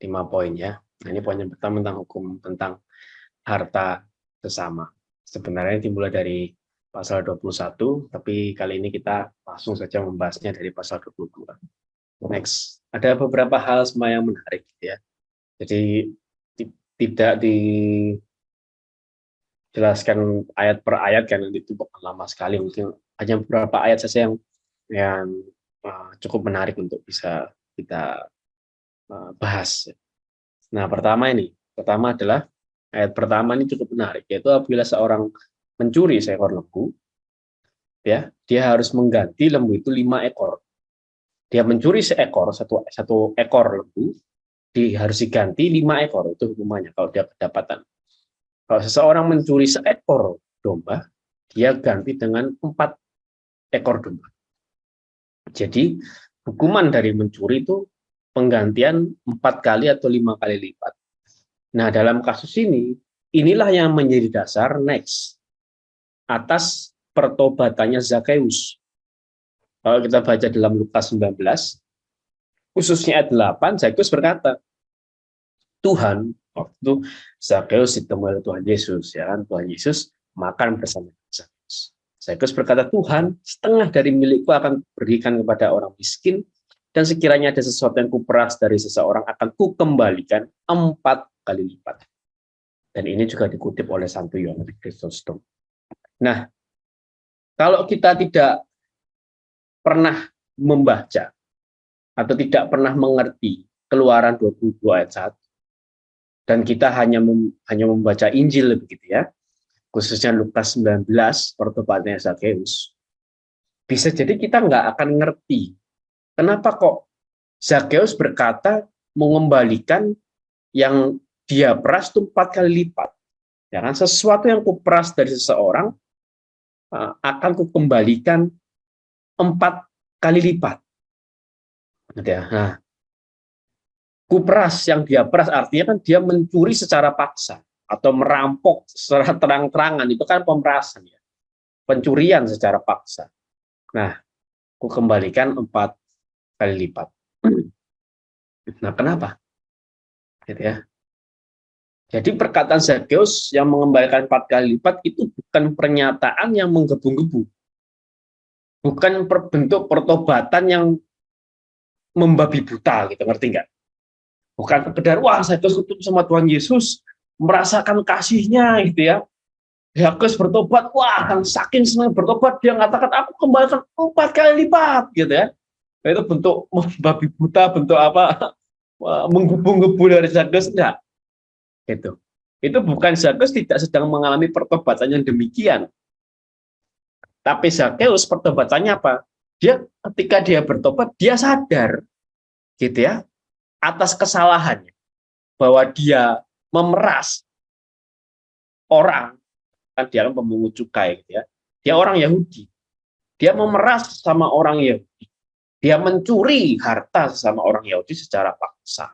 5 poin ya. Nah, ini poin yang pertama tentang hukum tentang harta sesama. Sebenarnya dimulai dari pasal 21, tapi kali ini kita langsung saja membahasnya dari pasal 22. Next, ada beberapa hal semua yang menarik ya. Jadi tidak dijelaskan ayat per ayat kan, nanti itu bakal lama sekali, mungkin hanya beberapa ayat saja yang cukup menarik untuk bisa kita bahas. Nah, pertama adalah ayat pertama ini cukup menarik, yaitu apabila seorang mencuri seekor lembu, ya, dia harus mengganti lembu itu 5 ekor. Dia mencuri satu ekor lembu, harus diganti 5 ekor, itu hukumannya kalau dia kedapatan. Kalau seseorang mencuri seekor domba, dia ganti dengan 4 ekor domba. Jadi hukuman dari mencuri itu penggantian 4 kali atau 5 kali lipat. Nah, dalam kasus ini, inilah yang menjadi dasar next atas pertobatannya Zakheus. Kalau kita baca dalam Lukas 19, khususnya ayat 8, Zakheus berkata, Tuhan, waktu Zakheus ditemui oleh Tuhan Yesus, ya kan, Tuhan Yesus makan bersama Zakheus. Zakheus berkata, Tuhan, setengah dari milikku akan berikan kepada orang miskin, dan sekiranya ada sesuatu yang kuperas dari seseorang akan kukembalikan 4 kali lipat. Dan ini juga dikutip oleh Santo Yohanes Chrysostom. Nah, kalau kita tidak pernah membaca atau tidak pernah mengerti Keluaran 22 ayat 1, dan kita hanya membaca Injil begitu ya, khususnya Lukas 19 pertobatannya Zakheus, bisa jadi kita nggak akan ngerti kenapa kok Zakheus berkata mengembalikan yang dia peras itu 4 kali lipat. Ya kan, sesuatu yang kuperas dari seseorang akan kukembalikan 4 kali lipat. Nah, kuperas, yang dia peras artinya kan dia mencuri secara paksa atau merampok secara terang-terangan, itu kan pemerasan ya, pencurian secara paksa. Nah, kukembalikan 4 kali lipat. Nah, kenapa? Gitu ya. Jadi perkataan Zakheus yang mengembalikan 4 kali lipat itu bukan pernyataan yang menggebu-gebu, bukan bentuk pertobatan yang membabi buta, gitu, ngerti nggak? Bukan sekedar wah saya ketemu sama Tuhan Yesus, merasakan kasihnya gitu ya. Zakheus bertobat, wah kan saking senang bertobat dia mengatakan aku kembalikan 4 kali lipat gitu ya. Itu bentuk membabi buta, bentuk apa? Menggebu-gebu dari Zakheus, enggak. Itu bukan, Zakheus tidak sedang mengalami pertobatan yang demikian. Tapi Zakheus pertobatannya apa? Dia ketika dia bertobat, dia sadar gitu ya, atas kesalahannya, bahwa dia memeras orang, kan dia kan pemungut cukai gitu ya. Dia orang Yahudi. Dia memeras sama orang Yahudi. Dia mencuri harta sama orang Yahudi secara paksa.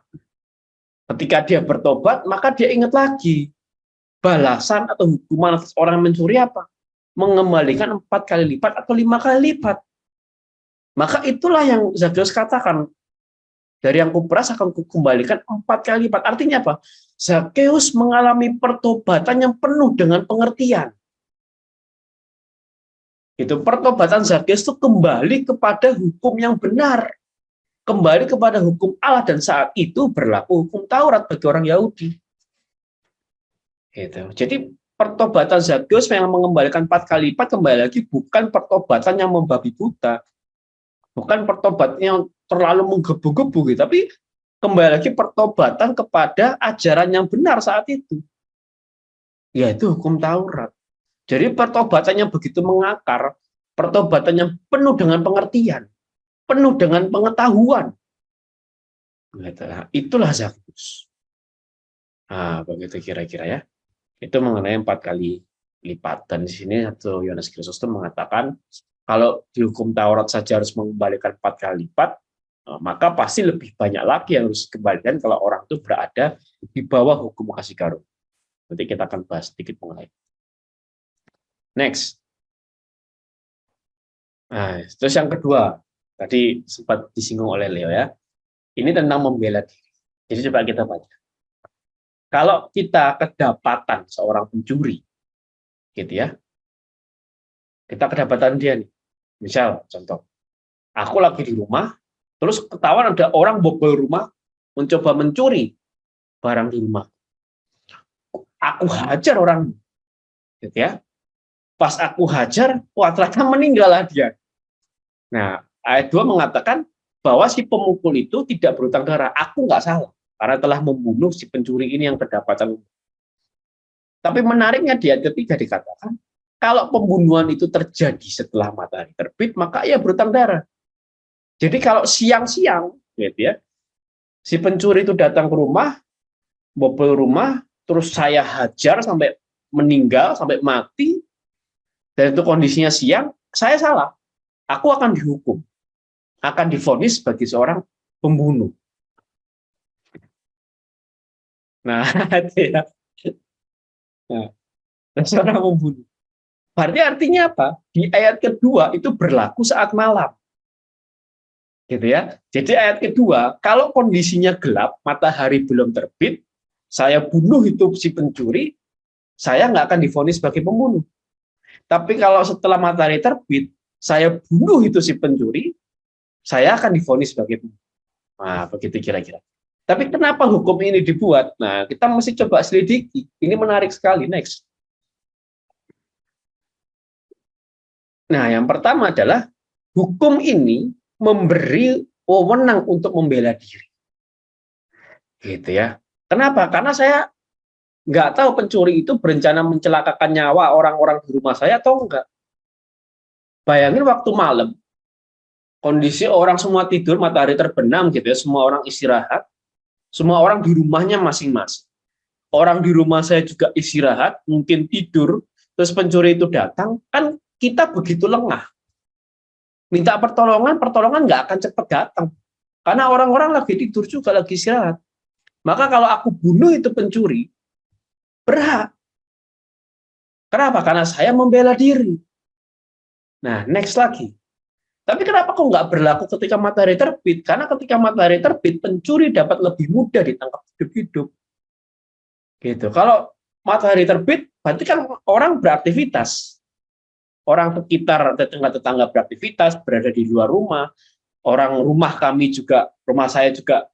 Ketika dia bertobat, maka dia ingat lagi balasan atau hukuman atas orang yang mencuri apa? Mengembalikan 4 kali lipat atau 5 kali lipat. Maka itulah yang Zakheus katakan, dari yang kuperas akan kukembalikan 4 kali lipat. Artinya apa? Zakheus mengalami pertobatan yang penuh dengan pengertian. Itu pertobatan Zakheus itu kembali kepada hukum yang benar, kembali kepada hukum Allah, dan saat itu berlaku hukum Taurat bagi orang Yahudi. Gitu. Jadi pertobatan Zakheus yang mengembalikan 4 kali lipat, kembali lagi bukan pertobatan yang membabi buta, bukan pertobatan yang terlalu menggebu-gebu, gitu, tapi kembali lagi pertobatan kepada ajaran yang benar saat itu, yaitu hukum Taurat. Jadi pertobatan yang begitu mengakar, pertobatan yang penuh dengan pengertian, penuh dengan pengetahuan. Itulah Zakheus. Nah, begitu kira-kira ya. Itu mengenai 4 kali lipat. Dan di sini Santo Yohanes Chrysostom mengatakan, kalau di hukum Taurat saja harus mengembalikan 4 kali lipat, maka pasti lebih banyak lagi yang harus dikembalikan kalau orang itu berada di bawah hukum kasih karunia. Nanti kita akan bahas sedikit mengenai. Next. Nah, terus yang kedua, tadi sempat disinggung oleh Leo ya. Ini tentang membela diri. Jadi coba kita baca. Kalau kita kedapatan seorang pencuri, gitu ya, kita kedapatan dia nih. Misal, contoh, aku lagi di rumah, terus ketahuan ada orang bobol rumah, mencoba mencuri barang di rumah. Aku hajar orang, gitu ya. Pas aku hajar, wah ternyata meninggal lah dia. Nah, ayat 2 mengatakan bahwa si pemukul itu tidak berhutang darah. Aku nggak salah, karena telah membunuh si pencuri ini yang kedapatan. Tapi menariknya di ayat ketiga dikatakan, kalau pembunuhan itu terjadi setelah matahari terbit, maka ia berhutang darah. Jadi kalau siang-siang, gitu ya, si pencuri itu datang ke rumah, bobol rumah, terus saya hajar sampai meninggal, sampai mati, dan itu kondisinya siang, saya salah. Aku akan dihukum, akan divonis sebagai seorang pembunuh. Nah, itu ya. Nah, seorang pembunuh. Berarti artinya apa? Di ayat kedua itu berlaku saat malam. Gitu ya. Jadi ayat kedua, kalau kondisinya gelap, matahari belum terbit, saya bunuh itu si pencuri, saya nggak akan divonis sebagai pembunuh. Tapi kalau setelah matahari terbit, saya bunuh itu si pencuri, saya akan divonis sebagai pembunuh. Nah, begitu kira-kira. Tapi kenapa hukum ini dibuat? Nah, kita mesti coba selidiki. Ini menarik sekali. Next. Nah, yang pertama adalah hukum ini memberi wewenang untuk membela diri. Gitu ya. Kenapa? Karena saya nggak tahu pencuri itu berencana mencelakakan nyawa orang-orang di rumah saya atau enggak. Bayangin waktu malam, kondisi orang semua tidur, matahari terbenam gitu ya, semua orang istirahat, semua orang di rumahnya masing-masing. Orang di rumah saya juga istirahat, mungkin tidur, terus pencuri itu datang, kan kita begitu lengah. Minta pertolongan, pertolongan nggak akan cepat datang. Karena orang-orang lagi tidur juga, lagi istirahat. Maka kalau aku bunuh itu pencuri, berhak. Kenapa? Karena saya membela diri. Nah, next lagi. Tapi kenapa kok nggak berlaku ketika matahari terbit? Karena ketika matahari terbit, pencuri dapat lebih mudah ditangkap hidup-hidup. Gitu. Kalau matahari terbit, berarti kan orang beraktivitas. Orang sekitar tetangga-tetangga beraktivitas, berada di luar rumah. Orang rumah kami juga, rumah saya juga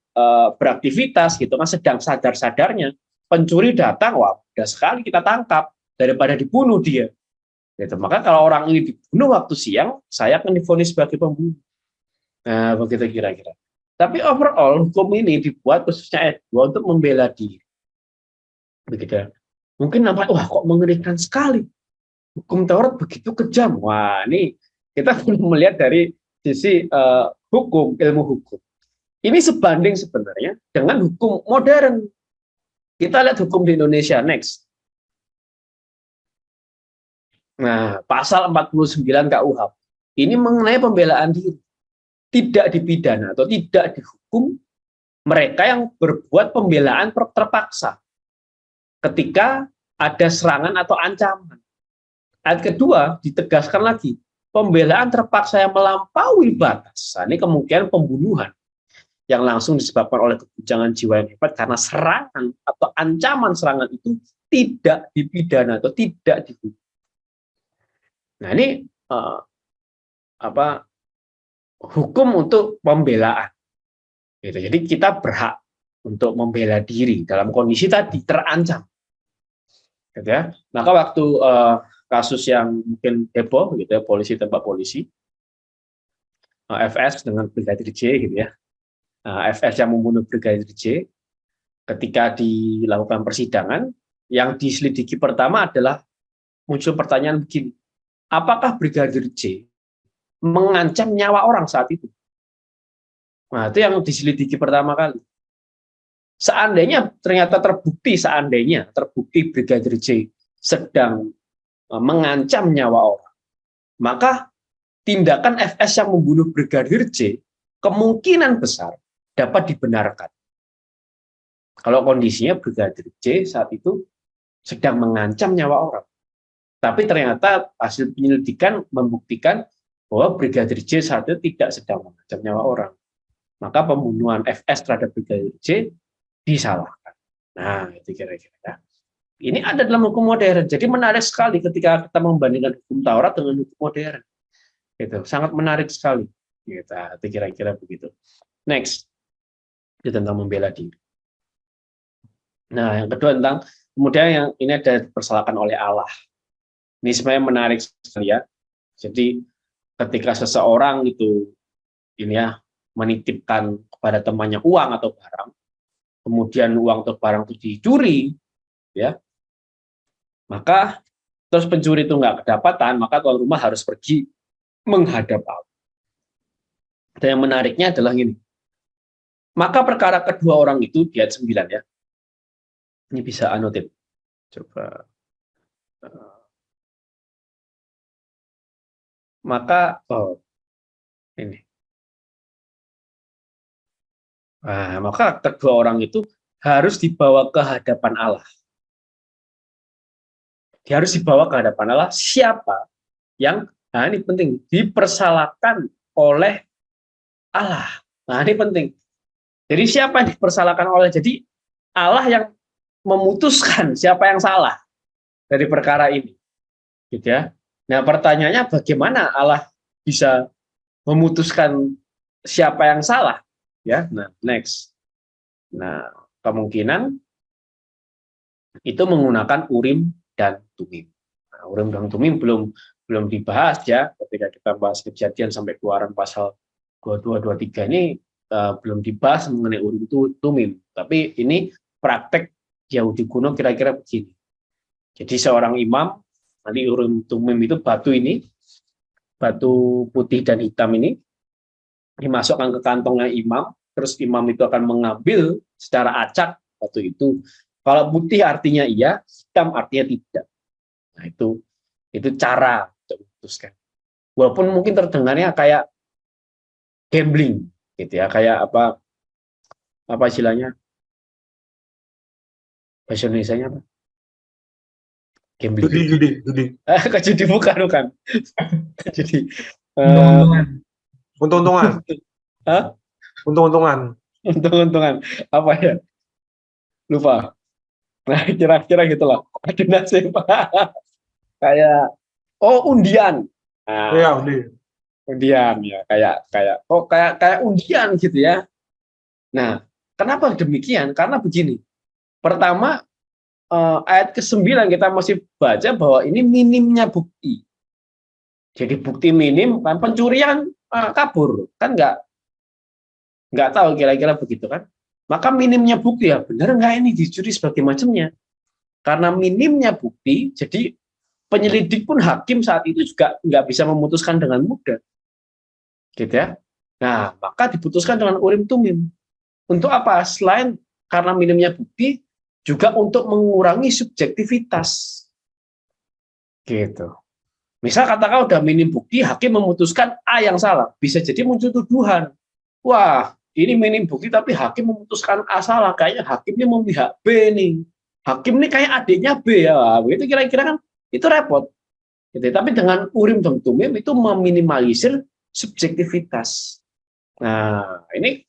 beraktivitas, gitu kan, sedang sadar-sadarnya. Pencuri datang, wah, mudah sekali kita tangkap daripada dibunuh dia. Gitu. Maka kalau orang ini dibunuh waktu siang, saya akan divonis sebagai pembunuh. Nah, begitu kira-kira. Tapi overall, hukum ini dibuat khususnya ayat 2 untuk membela diri. Begitu. Mungkin nampak, wah kok mengerikan sekali. Hukum Taurat begitu kejam. Wah, ini kita belum melihat dari sisi hukum, ilmu hukum. Ini sebanding sebenarnya dengan hukum modern. Kita lihat hukum di Indonesia, next. Nah, pasal 49 KUHP. Ini mengenai pembelaan diri. Tidak dipidana atau tidak dihukum mereka yang berbuat pembelaan terpaksa ketika ada serangan atau ancaman. Ayat kedua ditegaskan lagi, pembelaan terpaksa yang melampaui batas. Nah, ini kemungkinan pembunuhan yang langsung disebabkan oleh keguncangan jiwa yang hebat karena serangan atau ancaman serangan itu tidak dipidana atau tidak dihukum. Nah, ini hukum untuk pembelaan. Gitu. Jadi kita berhak untuk membela diri dalam kondisi tadi terancam. Gitu ya. Maka waktu kasus yang mungkin heboh, gitu ya, polisi tembak polisi, FS dengan Brigadir J, gitu ya. FS yang membunuh Brigadir J, ketika dilakukan persidangan, yang diselidiki pertama adalah muncul pertanyaan begini, apakah Brigadir J mengancam nyawa orang saat itu? Nah, itu yang diselidiki pertama kali. Seandainya ternyata terbukti Brigadir J sedang mengancam nyawa orang, maka tindakan FS yang membunuh Brigadir J kemungkinan besar dapat dibenarkan. Kalau kondisinya Brigadir J saat itu sedang mengancam nyawa orang. Tapi ternyata hasil penyelidikan membuktikan bahwa Brigadir J saat itu tidak sedang mengancam nyawa orang. Maka pembunuhan FS terhadap Brigadir J disalahkan. Nah, itu kira-kira ya. Ini ada dalam hukum modern. Jadi menarik sekali ketika kita membandingkan hukum Taurat dengan hukum modern. Itu sangat menarik sekali. Gitu. Itu kira-kira begitu. Next, itu tentang membela diri. Nah, yang kedua tentang kemudian yang ini ada dipersalahkan oleh Allah. Ini sebenarnya menarik sekali ya. Jadi ketika seseorang itu ini ya menitipkan kepada temannya uang atau barang, kemudian uang atau barang itu dicuri, ya, maka terus pencuri itu nggak kedapatan, maka tuan rumah harus pergi menghadap Allah. Dan yang menariknya adalah ini. Maka perkara kedua orang itu di ayat 9 ya. Ini bisa anotit. Coba. Maka ini. Nah, maka kedua orang itu harus dibawa ke hadapan Allah. Dia harus dibawa ke hadapan Allah siapa yang, nah ini penting, dipersalahkan oleh Allah. Nah ini penting. Jadi siapa yang dipersalahkan oleh, jadi Allah yang memutuskan siapa yang salah dari perkara ini. Gitu ya. Nah pertanyaannya bagaimana Allah bisa memutuskan siapa yang salah? Ya, nah next. Nah kemungkinan itu menggunakan Urim dan Tumim. Nah, Urim dan Tumim belum dibahas ya ketika kita bahas Kejadian sampai Keluaran pasal 22-23 ini belum dibahas mengenai Urim Tumim. Tapi ini praktek Yahudi kuno kira-kira begini. Jadi seorang imam, nanti Urim Tumim itu batu putih dan hitam ini dimasukkan ke kantongnya imam, terus imam itu akan mengambil secara acak batu itu. Kalau putih artinya iya, hitam artinya tidak. Nah itu cara untuk memutuskan. Walaupun mungkin terdengarnya kayak gambling, gitu ya, kayak apa istilahnya, bahasa Indonesia-nya apa? Gambling. Judi. Judi bukan. Jadi Untung-untungan. Untung-untungan. Hah? Untung-untungan. Untung-untungan. Apa ya? Lupa. Nah, kira-kira gitulah. Ada nasib. Kayak undian. Iya, Nah, undi. undian ya, kayak undian gitu ya. Nah, kenapa demikian? Karena begini. Pertama, ayat ke-9 kita masih baca bahwa ini minimnya bukti. Jadi bukti minim, kan pencurian kabur, kan nggak tahu kira-kira begitu kan. Maka minimnya bukti ya, benar nggak ini dicuri sebagai macamnya. Karena minimnya bukti, jadi penyelidik pun hakim saat itu juga nggak bisa memutuskan dengan mudah. Gitu ya. Nah, maka diputuskan dengan Urim Tumim. Untuk apa? Selain karena minimnya bukti, juga untuk mengurangi subjektivitas. Gitu. Misal katakan udah minim bukti, hakim memutuskan A yang salah. Bisa jadi muncul tuduhan. Wah, ini minim bukti tapi hakim memutuskan A salah. Kayaknya hakimnya memihak B nih. Hakim ini kayak adiknya B ya. Begitu kira-kira kan itu repot. Gitu. Tapi dengan Urim dan Tumim itu meminimalisir subjektivitas. Nah, ini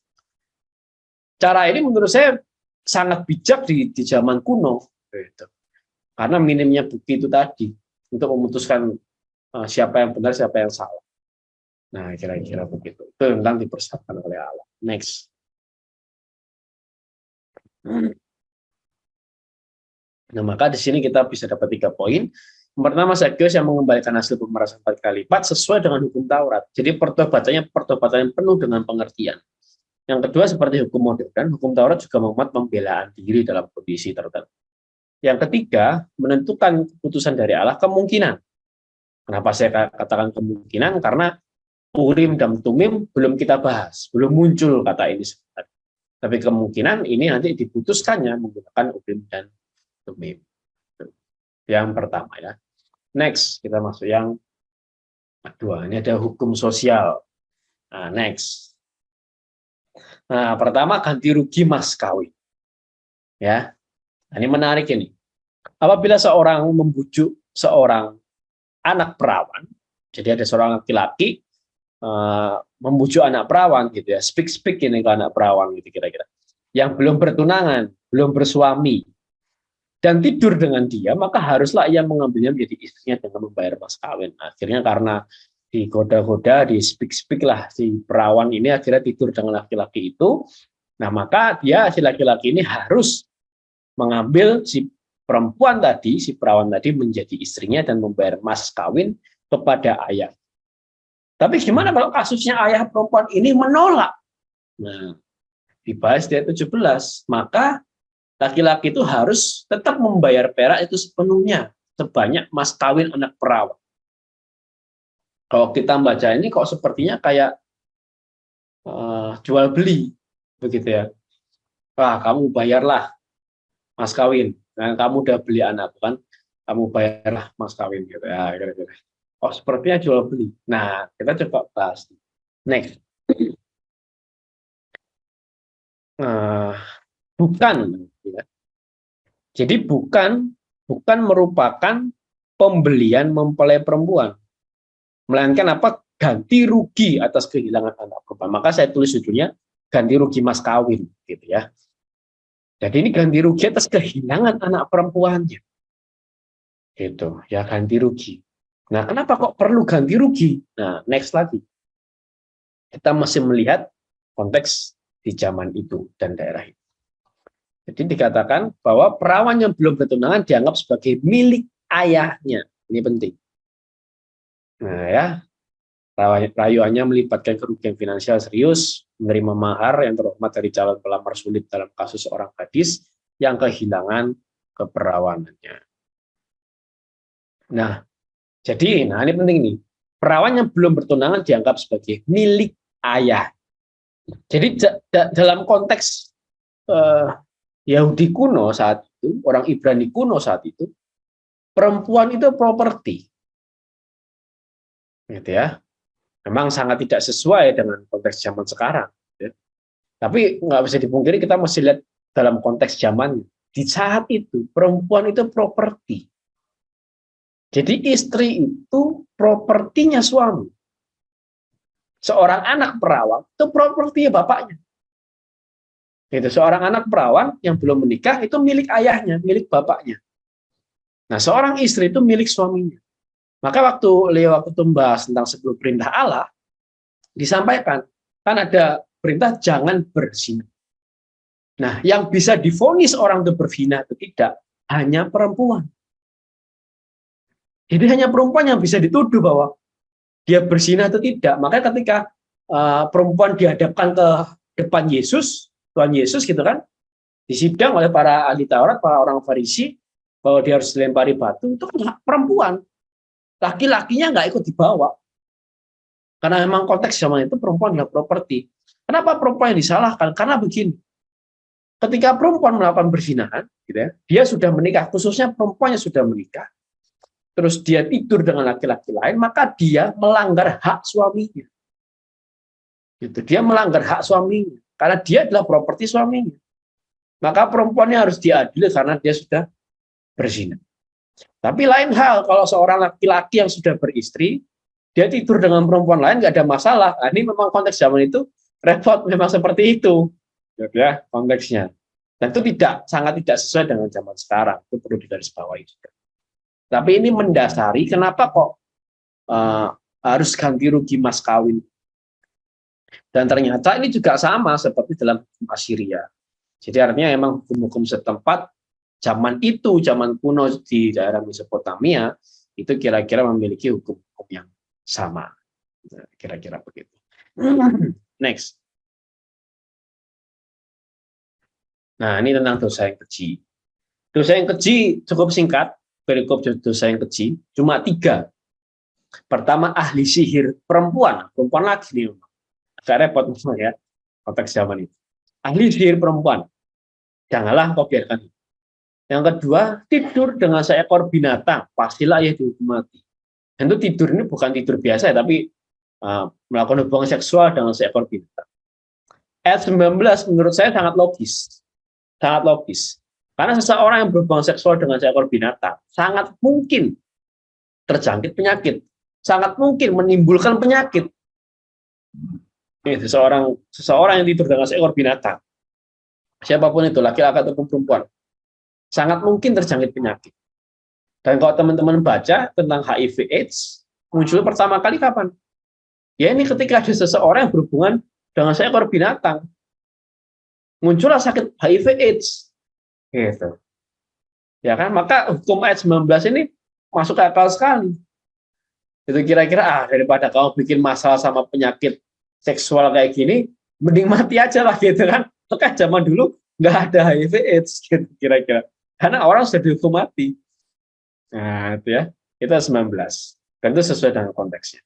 cara ini menurut saya sangat bijak di zaman kuno. Gitu. Karena minimnya bukti itu tadi untuk memutuskan siapa yang benar, siapa yang salah. Nah, kira-kira begitu. Itu tentang dipersiapkan oleh Allah. Next. Nah, maka di sini kita bisa dapat 3 poin. Yang pertama, Sakyus yang mengembalikan hasil pemerasan 4 kali lipat sesuai dengan hukum Taurat. Jadi pertobatannya pertobatan yang penuh dengan pengertian. Yang kedua, seperti hukum modern, hukum Taurat juga memuat pembelaan diri dalam kondisi tertentu. Yang ketiga, menentukan keputusan dari Allah kemungkinan. Kenapa saya katakan kemungkinan? Karena Urim dan Tumim belum kita bahas, belum muncul kata ini sebenarnya. Tapi kemungkinan ini nanti diputuskannya menggunakan Urim dan Tumim. Yang pertama ya. Next, kita masuk yang kedua. Ini ada hukum sosial. Nah, next. Nah, pertama ganti rugi mas kawin. Ya. Nah, ini menarik ini. Apabila seorang membujuk seorang anak perawan, jadi ada seorang laki-laki membujuk anak perawan gitu ya, speak ini ke anak perawan gitu kira-kira. yang belum bertunangan, belum bersuami, dan tidur dengan dia, maka haruslah ia mengambilnya menjadi istrinya dengan membayar mas kawin. Akhirnya karena digoda-goda, di speak-speak lah si perawan ini akhirnya tidur dengan laki-laki itu. Nah, maka dia si laki-laki ini harus mengambil si perempuan tadi, si perawan tadi menjadi istrinya dan membayar mas kawin kepada ayah. Tapi gimana kalau kasusnya ayah perempuan ini menolak? Nah, dibahas di ayat 17, maka laki-laki itu harus tetap membayar perak itu sepenuhnya, sebanyak mas kawin anak perawan. Kalau kita baca ini kok sepertinya kayak jual beli, begitu ya. Wah, kamu bayarlah mas kawin. Nah, kamu udah beli anak, kan? Kamu bayarlah mas kawin, gitu ya. Kira-kira. Oh, sepertinya jual beli. Nah, kita coba bahas. Next. Bukan. Ya. Jadi bukan merupakan pembelian mempelai perempuan, melainkan apa? Ganti rugi atas kehilangan anak perempuan. Maka saya tulis judulnya ganti rugi mas kawin, gitu ya. Jadi ini ganti rugi atas kehilangan anak perempuannya, gitu ya, ganti rugi. Nah, kenapa kok perlu ganti rugi? Nah, next lagi kita masih melihat konteks di zaman itu dan daerah itu. Jadi dikatakan bahwa perawan yang belum bertunangan dianggap sebagai milik ayahnya. Ini penting. Nah ya, rayuannya melibatkan kerugian finansial serius, menerima mahar yang terhormat dari calon pelamar sulit dalam kasus seorang gadis yang kehilangan keperawanannya. Nah, nah ini penting nih. Perawan yang belum bertunangan dianggap sebagai milik ayah. Jadi dalam konteks Yahudi kuno saat itu, orang Ibrani kuno saat itu, perempuan itu properti, gitu ya. Memang sangat tidak sesuai dengan konteks zaman sekarang. Ya. Tapi nggak bisa dipungkiri kita masih lihat dalam konteks zaman. Di saat itu perempuan itu properti. Jadi istri itu propertinya suami. Seorang anak perawan itu propertinya bapaknya. Itu seorang anak perawan yang belum menikah itu milik ayahnya, milik bapaknya. Nah, seorang istri itu milik suaminya. Maka waktu itu membahas tentang 10 perintah Allah, disampaikan, kan ada perintah jangan berzina. Nah, yang bisa divonis orang itu berzina itu tidak, hanya perempuan. Jadi hanya perempuan yang bisa dituduh bahwa dia berzina atau tidak. Maka ketika perempuan dihadapkan ke depan Yesus, Tuhan Yesus gitu kan, disidang oleh para ahli Taurat, para orang Farisi, bahwa dia harus dilempari batu, itu kan perempuan. Laki-lakinya nggak ikut dibawa. Karena memang konteks zaman itu perempuan adalah properti. Kenapa perempuan yang disalahkan? Karena begini, ketika perempuan melakukan perzinahan, gitu ya, dia sudah menikah, khususnya perempuan yang sudah menikah, terus dia tidur dengan laki-laki lain, maka dia melanggar hak suaminya. Gitu. Dia melanggar hak suaminya, karena dia adalah properti suaminya. Maka perempuannya harus diadili karena dia sudah berzina. Tapi lain hal kalau seorang laki-laki yang sudah beristri, dia tidur dengan perempuan lain nggak ada masalah. Nah, ini memang konteks zaman itu repot, memang seperti itu, ya konteksnya. Dan itu sangat tidak sesuai dengan zaman sekarang. Itu perlu digarisbawahi juga. Tapi ini mendasari kenapa kok harus ganti rugi mas kawin. Dan ternyata ini juga sama seperti dalam hukum Assyria. Jadi artinya memang hukum-hukum setempat zaman itu, zaman kuno di daerah Mesopotamia, itu kira-kira memiliki hukum-hukum yang sama. Kira-kira begitu. Next. Nah, ini tentang dosa yang keji. Dosa yang keji cukup singkat, perikop dosa yang keji, cuma 3. Pertama, ahli sihir perempuan lagi nih. Agak repot ya, konteks zaman itu. Ahli sihir perempuan. Janganlah kau biarkan. Yang kedua, tidur dengan seekor binatang, pastilah ia dihukum mati. Dan itu tidur ini bukan tidur biasa, tapi melakukan hubungan seksual dengan seekor binatang. Ayat 19 menurut saya sangat logis. Sangat logis. Karena seseorang yang berhubungan seksual dengan seekor binatang sangat mungkin terjangkit penyakit. Sangat mungkin menimbulkan penyakit. Seseorang yang tidur dengan seekor binatang. siapapun itu, laki-laki ataupun perempuan, sangat mungkin terjangkit penyakit. Dan kalau teman-teman baca tentang HIV/AIDS, muncul pertama kali kapan? Ya ini ketika ada seseorang yang berhubungan dengan seekor binatang, muncullah sakit HIV/AIDS, gitu. Ya kan, maka hukum ayat 19 ini masuk akal sekali. Itu kira-kira daripada kamu bikin masalah sama penyakit seksual kayak gini, mending mati aja lah gitu kan. Maka zaman dulu nggak ada HIV/AIDS gitu kira-kira. Karena orang sudah dihukum mati. Nah, itu ya. Itu 19. Dan itu sesuai dengan konteksnya.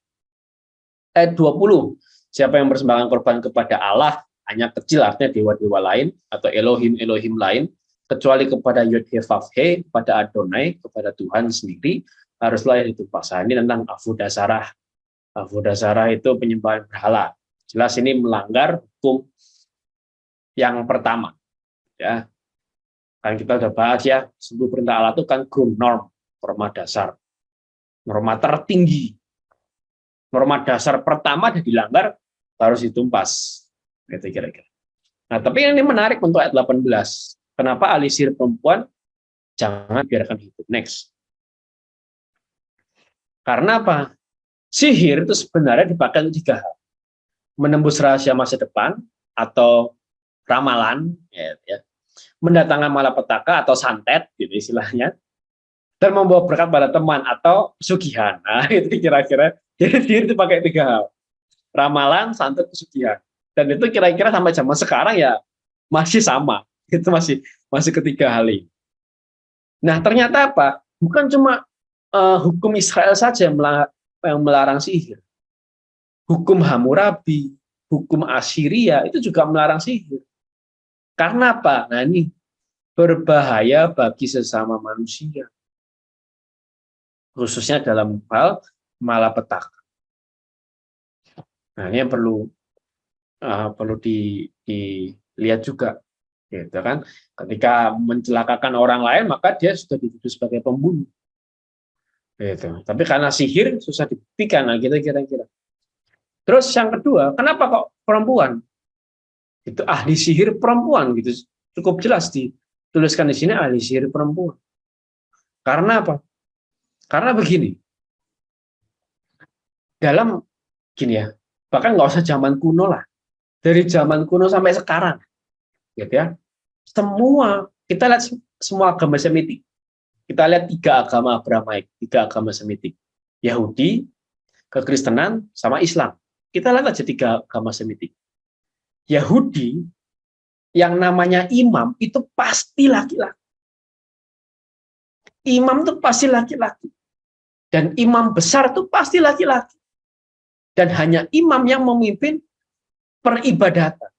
Ayat 20. Siapa yang persembahkan korban kepada Allah hanya kecil, artinya dewa-dewa lain atau Elohim lain, kecuali kepada Yod-Heh-Vav-He, kepada Adonai, kepada Tuhan sendiri, haruslah yang ditumpah. Ini tentang Avodah Zarah. Avodah Zarah itu penyembahan berhala. Jelas ini melanggar hukum yang pertama. Ya, kan kita udah bahas ya, 10 perintah Allah itu kan ground norm, norma dasar, norma tertinggi. Norma dasar pertama yang dilanggar harus ditumpas. Gitu kira-kira. Nah, tapi yang ini menarik untuk ayat 18. Kenapa ahli sihir perempuan jangan biarkan hidup? Next. Karena apa? Sihir itu sebenarnya dipakai untuk 3 hal. Menembus rahasia masa depan atau ramalan, ya. Mendatangkan malapetaka atau santet, gitu istilahnya, dan membawa berkat pada teman atau pesugihan. Nah, itu kira-kira. Jadi sihir itu pakai 3 hal. Ramalan, santet, pesugihan. Dan itu kira-kira sampai zaman sekarang ya masih sama. Itu masih ketiga hal ini. Nah, ternyata apa? Bukan cuma hukum Israel saja yang melarang sihir. Hukum Hammurabi, hukum Assyria itu juga melarang sihir. Karena apa? Nah, ini berbahaya bagi sesama manusia. Khususnya dalam hal malapetaka. Nah, ini yang perlu dilihat juga, gitu kan? Ketika mencelakakan orang lain, maka dia sudah dituduh sebagai pembunuh. Gitu. Tapi karena sihir susah dibuktikan, nah gitu kira-kira. Terus yang kedua, kenapa kok perempuan? Itu ahli sihir perempuan, gitu. Cukup jelas dituliskan di sini ahli sihir perempuan. Karena apa? Karena begini. Dalam gini ya, bahkan nggak usah zaman kuno lah. Dari zaman kuno sampai sekarang, gitu ya. Semua kita lihat semua agama Semitik. Kita lihat 3 agama Abramaik, 3 agama Semitik. Yahudi, Kekristenan, sama Islam. Kita lihat aja 3 agama Semitik. Yahudi yang namanya imam itu pasti laki-laki. Imam itu pasti laki-laki. Dan imam besar itu pasti laki-laki. Dan hanya imam yang memimpin peribadatan.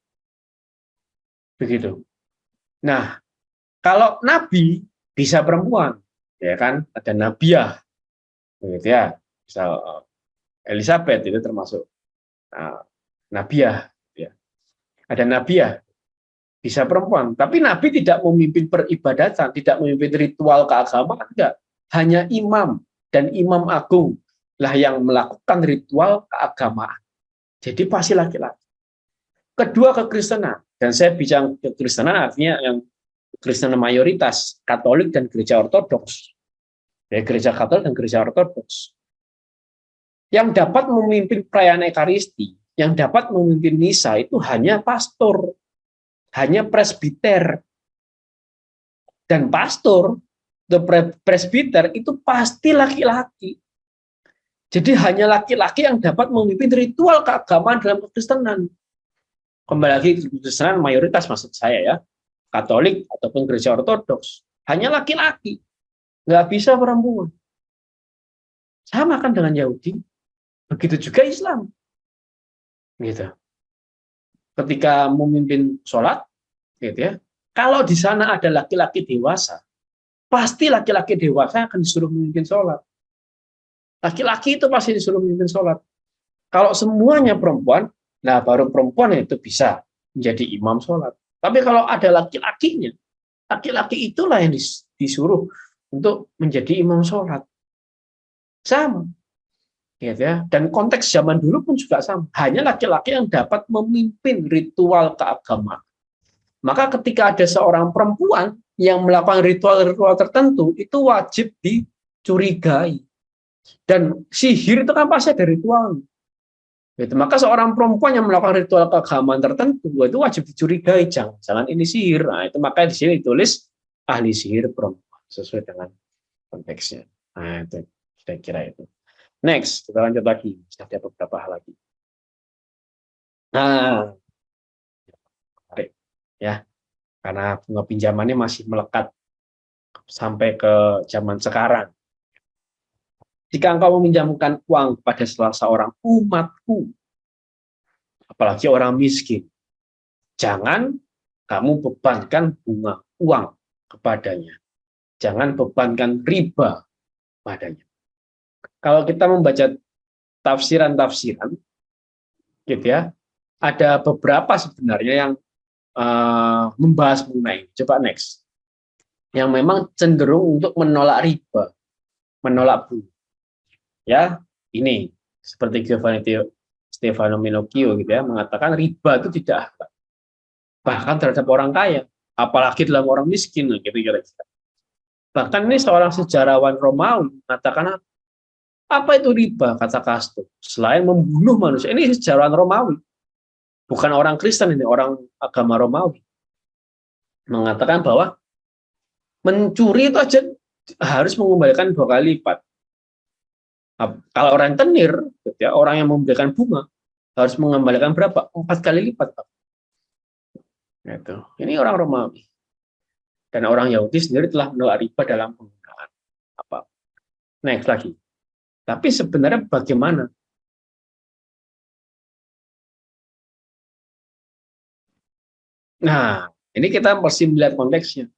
Begitu. Nah, kalau nabi bisa perempuan, ya kan? Ada nabiah, begitu ya. Misal Elizabeth itu termasuk nabiah, ya. Ada nabiah, bisa perempuan. Tapi nabi tidak memimpin peribadatan, tidak memimpin ritual keagamaan, enggak. Hanya imam dan imam agung lah yang melakukan ritual keagamaan. Jadi pasti laki-laki. Kedua, kekristenan. Dan saya bicara kekristenan artinya yang Kristen mayoritas, Katolik dan gereja Ortodoks. Ya, gereja Katolik dan gereja Ortodoks. Yang dapat memimpin perayaan Ekaristi, yang dapat memimpin misa itu hanya pastor, hanya presbiter. Dan pastor, presbiter itu pasti laki-laki. Jadi hanya laki-laki yang dapat memimpin ritual keagamaan dalam kekristenan. Kembali lagi ke kekristenan mayoritas maksud saya ya. Katolik ataupun gereja Ortodoks. Hanya laki-laki. Nggak bisa perempuan. Sama kan dengan Yahudi. Begitu juga Islam. Gitu. Ketika memimpin sholat, gitu ya. Kalau di sana ada laki-laki dewasa, pasti laki-laki dewasa akan disuruh memimpin sholat. Laki-laki itu pasti disuruh memimpin sholat. Kalau semuanya perempuan, nah baru perempuan itu bisa menjadi imam sholat. Tapi kalau ada laki-lakinya, laki-laki itulah yang disuruh untuk menjadi imam sholat. Sama. Gitu ya. Dan konteks zaman dulu pun juga sama. Hanya laki-laki yang dapat memimpin ritual keagamaan. Maka ketika ada seorang perempuan yang melakukan ritual-ritual tertentu, itu wajib dicurigai. Dan sihir itu kan pasti ada ritual. Gitu. Maka seorang perempuan yang melakukan ritual keagamaan tertentu itu wajib dicurigai, jangan ini sihir. Nah, itu makanya di sini ditulis ahli sihir perempuan sesuai dengan konteksnya. Nah, itu saya kira itu. Next, kita lanjut lagi. Ada beberapa hal lagi. Nah, ya, karena bunga pinjamannya masih melekat sampai ke zaman sekarang. Jika engkau meminjamkan uang kepada salah seorang umatku, apalagi orang miskin, jangan kamu bebankan bunga uang kepadanya. Jangan bebankan riba padanya. Kalau kita membaca tafsiran-tafsiran, gitu ya, ada beberapa sebenarnya yang membahas mengenai. Coba next. Yang memang cenderung untuk menolak riba, menolak bunga. Ya, ini seperti Stefano Minocchio gitu ya, mengatakan riba itu tidak halal. Bahkan terhadap orang kaya, apalagi dalam orang miskin, gitu kira-kira. Bahkan ini seorang sejarawan Romawi mengatakan apa itu riba, kata Casto, selain membunuh manusia. Ini sejarawan Romawi, bukan orang Kristen, ini orang agama Romawi, mengatakan bahwa mencuri itu aja harus mengembalikan 2 kali lipat. Kalau orang tenir, ya, orang yang memberikan bunga harus mengembalikan berapa? 4 kali lipat. Gitu. Ini orang Romawi. Dan orang Yahudi sendiri telah menolak riba dalam penggunaan apa? Next lagi. Tapi sebenarnya bagaimana? Nah, ini kita mesti melihat konteksnya.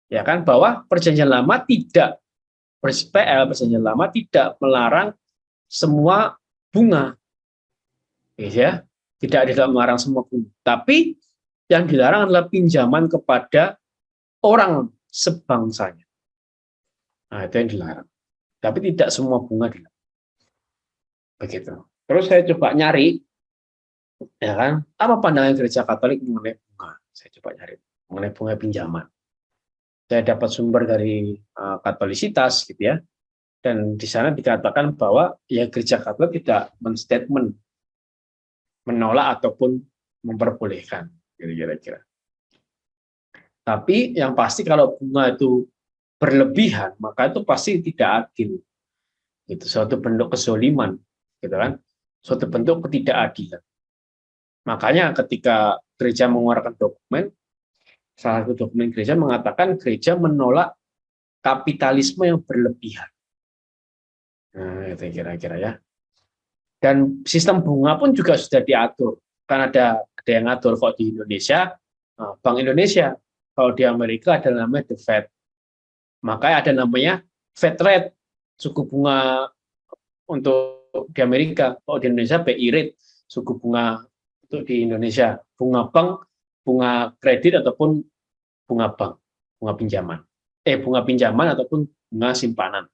Ya kan, bahwa perjanjian lama tidak perjanjian lama tidak melarang semua bunga, ya, tidak melarang semua bunga. Tapi yang dilarang adalah pinjaman kepada orang sebangsanya. Nah, itu yang dilarang. Tapi tidak semua bunga dilarang. Begitu. Terus saya coba nyari, ya kan, apa pandangan Gereja Katolik mengenai bunga? Saya coba nyari mengenai bunga pinjaman. Saya dapat sumber dari Katolisitas, gitu ya. Dan di sana dikatakan bahwa ya Gereja Katolik tidak menstatement menolak ataupun memperbolehkan, kira-kira. Tapi yang pasti kalau bunga itu berlebihan, maka itu pasti tidak adil. Itu suatu bentuk kezoliman, gitu kan? Suatu bentuk ketidakadilan. Makanya ketika gereja mengeluarkan dokumen, salah satu dokumen gereja mengatakan gereja menolak kapitalisme yang berlebihan. Nah, itu kira-kira ya. Dan sistem bunga pun juga sudah diatur. Kan ada yang ngatur kok di Indonesia, Bank Indonesia. Kalau di Amerika ada namanya The Fed. Makanya ada namanya Fed rate, suku bunga untuk di Amerika. Kalau di Indonesia BI rate, suku bunga untuk di Indonesia. Bunga bank, bunga kredit ataupun bunga bank, bunga pinjaman. Bunga pinjaman ataupun bunga simpanan.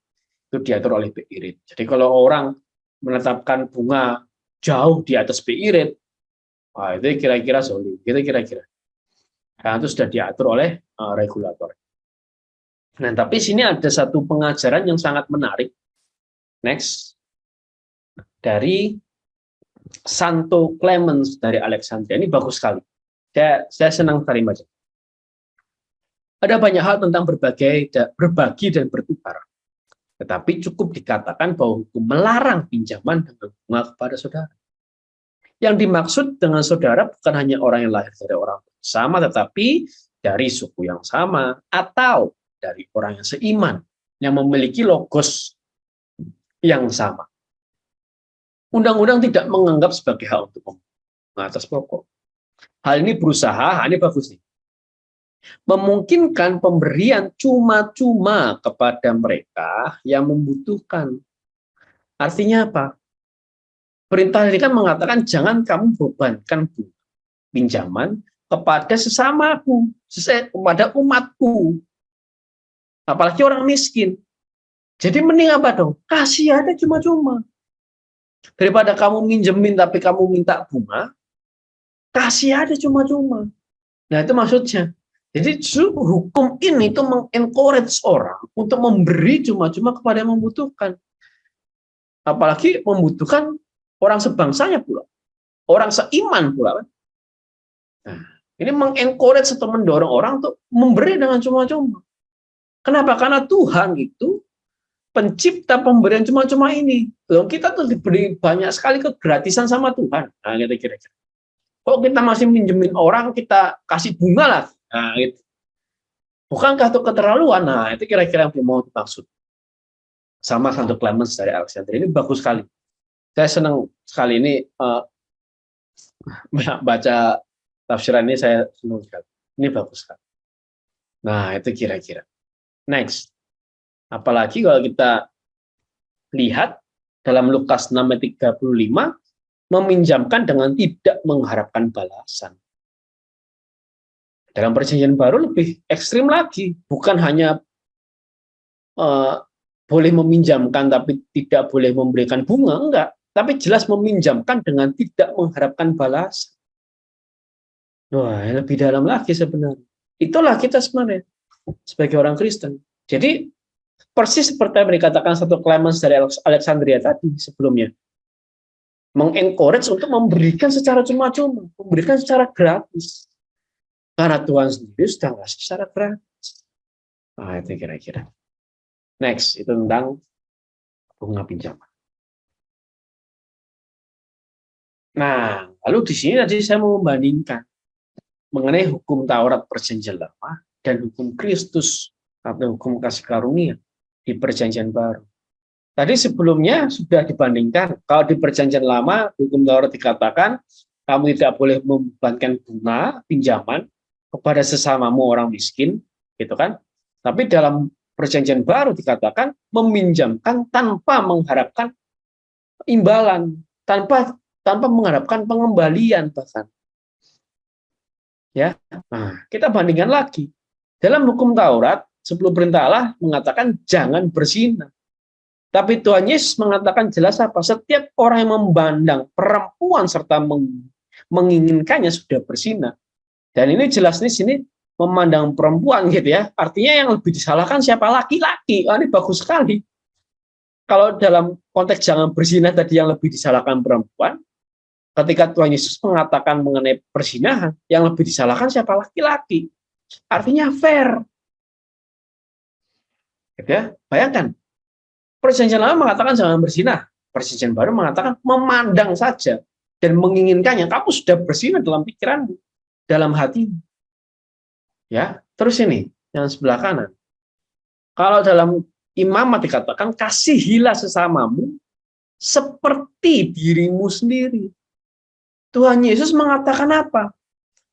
Itu diatur oleh BI rate. Jadi kalau orang menetapkan bunga jauh di atas BI rate, wah, itu kira-kira zolim. Gitu kira-kira. Karena itu sudah diatur oleh regulator. Nah, tapi sini ada satu pengajaran yang sangat menarik. Next. Dari Santo Clemens dari Alexandria. Ini bagus sekali. Saya senang sekali baca. Ada banyak hal tentang berbagi dan bertukar. Tetapi cukup dikatakan bahwa hukum melarang pinjaman dengan bunga kepada saudara. Yang dimaksud dengan saudara bukan hanya orang yang lahir dari orang sama, tetapi dari suku yang sama atau dari orang yang seiman, yang memiliki logos yang sama. Undang-undang tidak menganggap sebagai hal untuk mengatas pokok. Hal ini berusaha, ini bagus nih, memungkinkan pemberian cuma-cuma kepada mereka yang membutuhkan. Artinya apa? Perintah ini kan mengatakan jangan kamu bebankan pinjaman kepada sesamaku, kepada umatku, apalagi orang miskin. Jadi mending apa dong? Kasih aja cuma-cuma. Daripada kamu minjemin tapi kamu minta bunga, kasih aja cuma-cuma. Nah, itu maksudnya. Jadi hukum ini itu mengencourage orang untuk memberi cuma-cuma kepada yang membutuhkan. Apalagi membutuhkan orang sebangsanya pula, orang seiman pula. Nah, ini mengencourage atau mendorong orang untuk memberi dengan cuma-cuma. Kenapa? Karena Tuhan itu pencipta pemberian cuma-cuma ini. Loh, kita tuh diberi banyak sekali kegratisan sama Tuhan. Nah, gitu kira-kira. Kok kita masih minjemin orang, kita kasih bunga lah. Nah, gitu. Bukankah itu keterlaluan? Nah, itu kira-kira yang mau dimaksud. Sama Santo Clemens dari Alexandria. Ini bagus sekali. Saya senang sekali ini baca tafsiran ini, saya senang sekali. Ini bagus sekali. Nah, itu kira-kira. Next. Apalagi kalau kita lihat dalam Lukas 6:35, meminjamkan dengan tidak mengharapkan balasan. Dalam Perjanjian Baru lebih ekstrim lagi, bukan hanya boleh meminjamkan tapi tidak boleh memberikan bunga, enggak, tapi jelas meminjamkan dengan tidak mengharapkan balasan. Wah, lebih dalam lagi sebenarnya. Itulah kita sebenarnya sebagai orang Kristen. Jadi persis seperti yang dikatakan Santo Clemens dari Alexandria tadi sebelumnya, mengencourage untuk memberikan secara cuma-cuma, memberikan secara gratis. Karena Tuhan sendiri sudah ngasih secara gratis. Nah, itu kira-kira. Next, itu tentang bunga pinjaman. Nah, lalu di sini tadi saya mau membandingkan mengenai hukum Taurat Perjanjian Lama dan hukum Kristus atau hukum kasih karunia di Perjanjian Baru. Tadi sebelumnya sudah dibandingkan, kalau di Perjanjian Lama hukum Taurat dikatakan kamu tidak boleh membebankan bunga pinjaman kepada sesamamu orang miskin, gitu kan? Tapi dalam Perjanjian Baru dikatakan meminjamkan tanpa mengharapkan imbalan, tanpa mengharapkan pengembalian bahkan. Ya, nah, kita bandingkan lagi. Dalam hukum Taurat, 10 perintah Allah mengatakan jangan berzina. Tapi Tuhan Yesus mengatakan jelas apa? Setiap orang yang memandang perempuan serta menginginkannya sudah berzina. Dan ini jelas di sini memandang perempuan gitu ya. Artinya yang lebih disalahkan siapa? Laki-laki. Oh, ini bagus sekali. Kalau dalam konteks jangan berzina tadi yang lebih disalahkan perempuan, ketika Tuhan Yesus mengatakan mengenai perzinahan, yang lebih disalahkan siapa? Laki-laki. Artinya fair. Gitu ya. Bayangkan, Perjanjian Lama mengatakan jangan berzina, Perjanjian Baru mengatakan memandang saja dan menginginkannya. Kamu sudah berzina dalam pikiranmu, dalam hatimu. Ya, terus ini yang sebelah kanan. Kalau dalam Imamat dikatakan kasihilah sesamamu seperti dirimu sendiri. Tuhan Yesus mengatakan apa?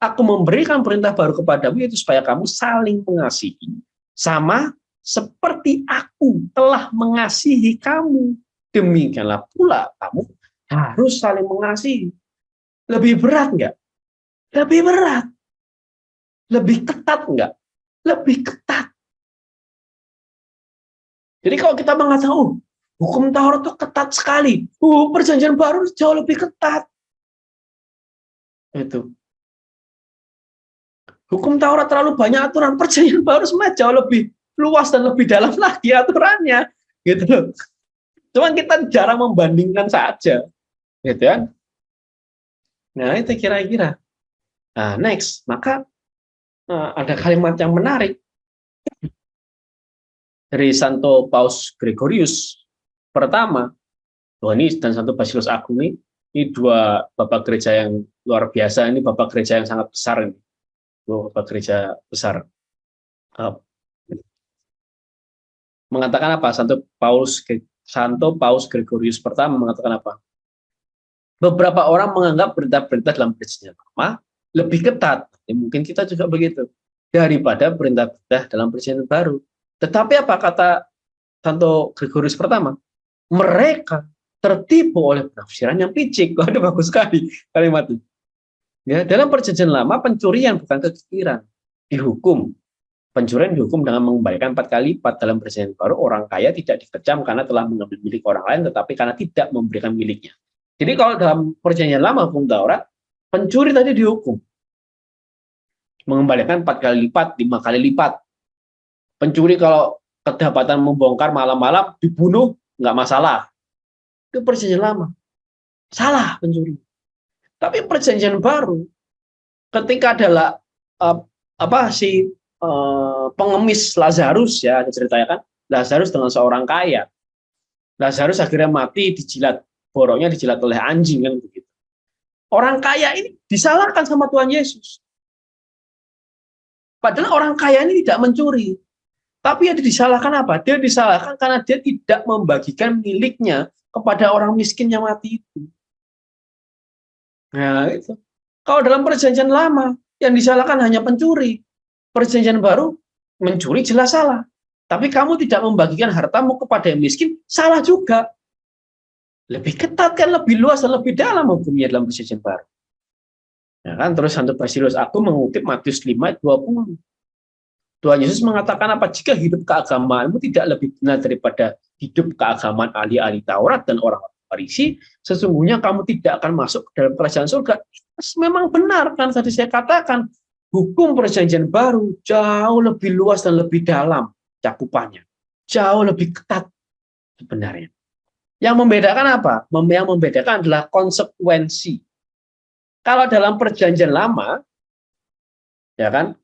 Aku memberikan perintah baru kepadamu, yaitu supaya kamu saling mengasihi, sama seperti aku telah mengasihi kamu. Demikianlah pula kamu harus saling mengasihi. Lebih berat enggak? Lebih berat. Lebih ketat enggak? Lebih ketat. Jadi kalau kita mengatakan, hukum Taurat itu ketat sekali. Perjanjian Baru jauh lebih ketat. Itu. Hukum Taurat terlalu banyak aturan, Perjanjian Baru sebenarnya jauh lebih luas dan lebih dalam lagi aturannya, gitu loh. Cuman kita jarang membandingkan saja, gitu kan? Nah, itu kira-kira. Nah, next, maka ada kalimat yang menarik dari Santo Paus Gregorius pertama, ini dan Santo Basilus Agung ini dua bapak gereja yang luar biasa, ini bapak gereja yang sangat besar ini. Bapak gereja besar. Mengatakan apa? Santo Paus Gregorius pertama mengatakan apa? Beberapa orang menganggap perintah-perintah dalam Perjanjian Lama lebih ketat. Ya, mungkin kita juga begitu daripada perintah-perintah dalam Perjanjian Baru. Tetapi apa kata Santo Gregorius pertama? Mereka tertipu oleh penafsiran yang picik. Waduh, bagus sekali kalimat itu. Ya, dalam Perjanjian Lama pencurian bukan kekiran, dihukum. Pencurian dihukum dengan mengembalikan 4 kali lipat. Dalam Perjanjian Baru orang kaya tidak dikecam karena telah mengambil milik orang lain, tetapi karena tidak memberikan miliknya. Jadi kalau dalam Perjanjian Lama hukum Taurat, pencuri tadi dihukum. mengembalikan 4 kali lipat, 5 kali lipat. Pencuri kalau kedapatan membongkar malam-malam dibunuh nggak masalah. Itu perjanjian lama. Salah pencuri. Tapi perjanjian baru, ketika adalah pengemis Lazarus, ya diceritakan Lazarus dengan seorang kaya. Lazarus akhirnya mati dijilat, boroknya dijilat oleh anjing kan begitu. Orang kaya ini disalahkan sama Tuhan Yesus. Padahal orang kaya ini tidak mencuri. Tapi yang disalahkan apa? Dia disalahkan karena dia tidak membagikan miliknya kepada orang miskin yang mati itu. Nah, itu. Kalau dalam perjanjian lama, yang disalahkan hanya pencuri. Perjanjian baru, mencuri jelas salah. Tapi kamu tidak membagikan hartamu kepada yang miskin, salah juga. Lebih ketat kan, lebih luas dan lebih dalam hukumnya dalam perjanjian baru. Ya kan, terus Santo Basilius aku mengutip Matius 5:20. Tuhan Yesus mengatakan apa? Jika hidup keagamaanmu tidak lebih benar daripada hidup keagamaan ahli-ahli Taurat dan orang-orang Farisi, sesungguhnya kamu tidak akan masuk ke dalam kerajaan surga. Memang benar kan tadi saya katakan, hukum perjanjian baru jauh lebih luas dan lebih dalam cakupannya. Jauh lebih ketat sebenarnya. Yang membedakan apa? Yang membedakan adalah konsekuensi. Kalau dalam perjanjian lama, ya kan,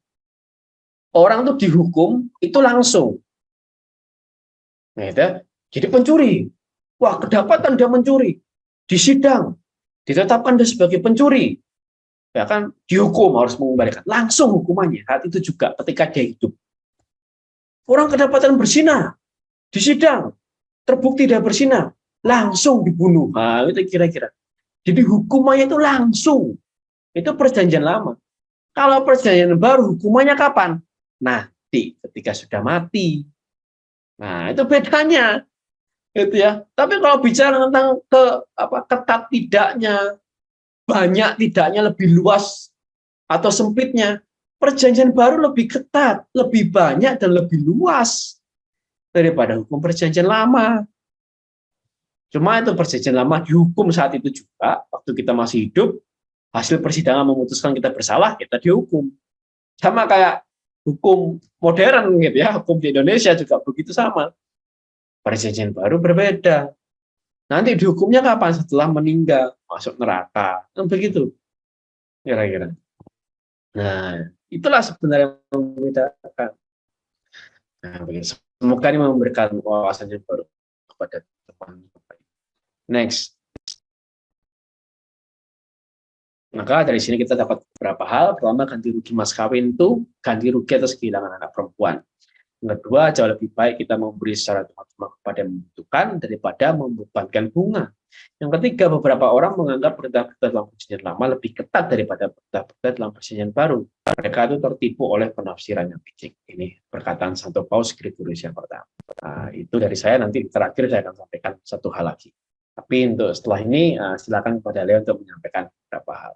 orang tuh dihukum itu langsung. Nah, itu, jadi pencuri. Wah, kedapatan dia mencuri. Disidang, ditetapkan dia sebagai pencuri. Ya kan, dihukum harus mengembalikan. Langsung hukumannya. Saat itu juga ketika dia hidup. Orang kedapatan bersinah, disidang, terbukti dia bersinah, langsung dibunuh. Nah, itu kira-kira. Jadi hukumannya itu langsung. Itu perjanjian lama. Kalau perjanjian baru, hukumannya kapan? Nanti, ketika sudah mati. Nah, itu bedanya. Gitu ya. Tapi kalau bicara tentang ketat tidaknya, banyak tidaknya, lebih luas atau sempitnya, perjanjian baru lebih ketat, lebih banyak dan lebih luas daripada hukum perjanjian lama. Cuma itu perjanjian lama dihukum saat itu juga, waktu kita masih hidup, hasil persidangan memutuskan kita bersalah, kita dihukum. Sama kayak hukum modern gitu ya, hukum di Indonesia juga begitu sama. Perjanjian baru berbeda. Nanti dihukumnya kapan? Setelah meninggal, masuk neraka. Kan begitu. Kira-kira. Nah, itulah sebenarnya yang membedakan. Nah, semoga ini memberikan wawasan yang baru kepada teman-teman. Next. Maka dari sini kita dapat beberapa hal. Pertama, ganti rugi mas kawin itu ganti rugi atas kehilangan anak perempuan. Yang kedua, jauh lebih baik kita memberi secara cuma-cuma kepada yang membutuhkan daripada membebankan bunga. Yang ketiga, beberapa orang menganggap perintah-perintah dalam perjanjian lama lebih ketat daripada perintah-perintah dalam perjanjian baru. Mereka itu tertipu oleh penafsiran yang picik. Ini perkataan Santo Paus Gregorius yang pertama. Nah, itu dari saya, nanti terakhir saya akan sampaikan satu hal lagi. Tapi untuk setelah ini, silakan kepada Leo untuk menyampaikan beberapa hal.